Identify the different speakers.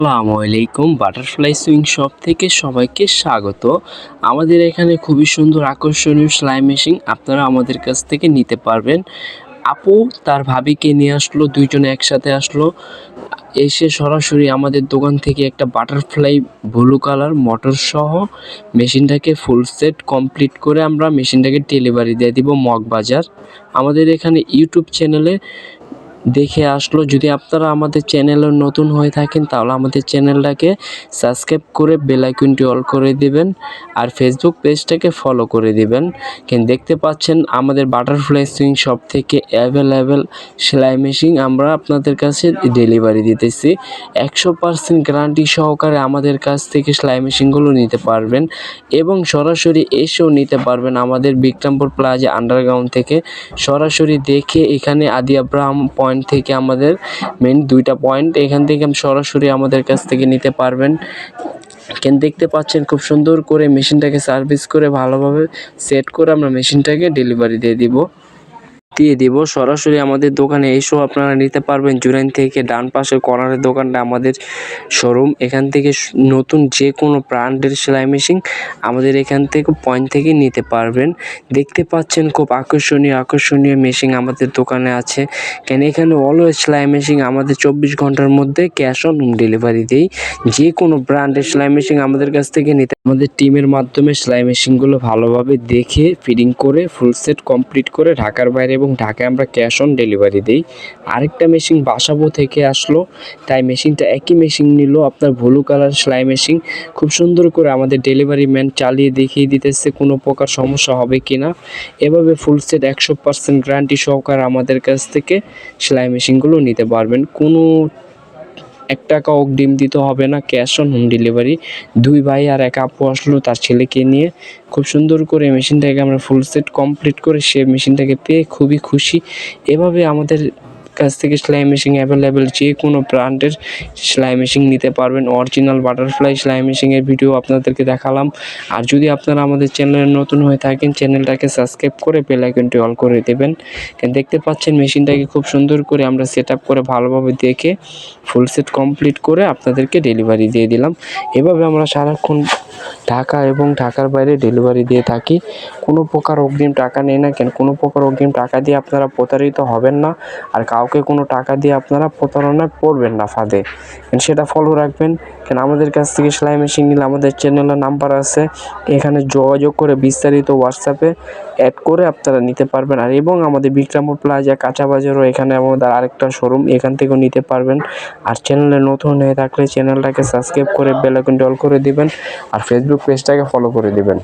Speaker 1: আসসালামু আলাইকুম। Butterfly swing shop থেকে সবাইকে স্বাগত। আমাদের এখানে খুবই সুন্দর আকর্ষণীয় সেলাই মেশিন আপনারা আমাদের কাছ থেকে নিতে পারবেন। আপু তার ভাবিকে নিয়ে আসলো, দুইজনে একসাথে আসলো। এসে সরাসরি আমাদের দোকান থেকে একটা বাটারফ্লাই ব্লু কালার মোটর সহ মেশিনটাকে ফুল সেট কমপ্লিট করে আমরা মেশিনটাকে ডেলিভারি দিয়ে দিব মগবাজার। আমাদের এখানে ইউটিউব চ্যানেলে দেখে আসলো। যদি আপনারা আমাদের চ্যানেলে নতুন হয়ে থাকেন তাহলে আমাদের চ্যানেলটাকে সাবস্ক্রাইব করে বেল আইকনটি অল করে দিবেন, আর ফেসবুক পেজটাকে ফলো করে দিবেন। দেখতে পাচ্ছেন আমাদের বাটারফ্লাই সুইং শপ থেকে অ্যাভেলেবেল সেলাই মেশিন আমরা আপনাদের কাছে ডেলিভারি দিতেছি। 100% গ্যারান্টি সহকারে আমাদের কাছ থেকে সেলাই মেশিনগুলো নিতে পারবেন এবং সরাসরি এসেও নিতে পারবেন আমাদের বিক্রমপুর প্লাজা আন্ডারগ্রাউন্ড থেকে। সরাসরি দেখে এখানে আদি আব্রাহাম পয়েন্ট থেকে আমাদের মেন দুইটা পয়েন্ট, এখান থেকে সরাসরি আমাদের কাছ থেকে নিতে পারবেন। দেখতে পাচ্ছেন খুব সুন্দর করে মেশিনটাকে সার্ভিস করে ভালোভাবে সেট করে আমরা মেশিনটাকে ডেলিভারি দিয়ে দিব। সরাসরি আমাদের দোকানে এসেও আপনারা নিতে পারবেন। জুরাইন থেকে ডান পাশের কর্নারের দোকানটা আমাদের শোরুম। এখান থেকে নতুন যে কোনো ব্র্যান্ডের সেলাই মেশিন আমাদের এখান থেকে পয়েন্ট থেকে নিতে পারবেন। দেখতে পাচ্ছেন খুব আকর্ষণীয় মেশিন আমাদের দোকানে আছে। এখানে অলওয়েজ সেলাই মেশিন আমাদের 24 ঘন্টার মধ্যে ক্যাশ অন হোম ডেলিভারি দেই। যে কোনো ব্র্যান্ডের সেলাই মেশিন আমাদের কাছ থেকে নিতে আমাদের টিমের মাধ্যমে সেলাই মেশিনগুলো ভালোভাবে দেখে ফিটিং করে ফুল সেট কমপ্লিট করে ঢাকার বাইরে এবং ঢাকায় আমরা ক্যাশ অন ডেলিভারি দিই। আরেকটা মেশিন বাসাবো থেকে আসলো, তাই মেশিনটা একই মেশিন নিল, আপনার ব্লু কালার সেলাই মেশিন। খুব সুন্দর করে আমাদের ডেলিভারি ম্যান চালিয়ে দেখিয়ে দিতেছে কোনো প্রকার সমস্যা হবে কিনা। এভাবে ফুল সেট 100% গ্যারান্টি সহকারে আমাদের কাছ থেকে সেলাই মেশিনগুলো নিতে পারবেন। কোনো 1 টাকা অগ্রিম দিতে হবে না, ক্যাশ অন হোম ডেলিভারি। দুই ভাই আর এক আপু আসলো তার ছেলেকে নিয়ে। খুব সুন্দর করে মেশিনটাকে আমরা ফুল সেট কমপ্লিট করে সে মেশিনটাকে পেয়ে খুবই খুশি। এভাবে আমাদের কাছ থেকে সেলাই মেশিন অ্যাভেলেবেল যে কোনো ব্র্যান্ডের সেলাই মেশিন নিতে পারবেন। অরিজিনাল বাটারফ্লাই সেলাই মেশিনের ভিডিও আপনাদেরকে দেখালাম। আর যদি আপনারা আমাদের চ্যানেলে নতুন হয়ে থাকেন চ্যানেলটাকে সাবস্ক্রাইব করে বেল আইকনটি অল করে দেবেন। দেখতে পাচ্ছেন মেশিনটাকে খুব সুন্দর করে আমরা সেট আপ করে ভালোভাবে দেখে ফুল সেট কমপ্লিট করে আপনাদেরকে ডেলিভারি দিয়ে দিলাম। এভাবে আমরা সারাক্ষণ ঢাকা এবং ঢাকার বাইরে ডেলিভারি দিয়ে থাকি। কোনো প্রকার অগ্রিম টাকা নেই না, কোনো প্রকার অগ্রিম টাকা দিয়ে আপনারা প্রতারিত হবেন না, আর কাউকে কোনো টাকা দিয়ে আপনারা প্রতারণায় পড়বেন না ফাঁদে। সেটা ফলো রাখবেন। আমাদের কাছ থেকে সেলাই মেশিন নিলে আমাদের চ্যানেলের নাম্বার আছে, এখানে যোগাযোগ করে বিস্তারিত হোয়াটসঅ্যাপে অ্যাড করে আপনারা নিতে পারবেন। আর এবং আমাদের বিক্রমপুর প্লাজা কাঁচা বাজারও এখানে আমাদের আরেকটা শোরুম, এখান থেকেও নিতে পারবেন। আর চ্যানেলে নতুন হয়ে থাকলে চ্যানেলটাকে সাবস্ক্রাইব করে বেল আইকনটি অল করে দিবেন, আর ফেসবুক পেজটাকে ফলো করে দিবেন।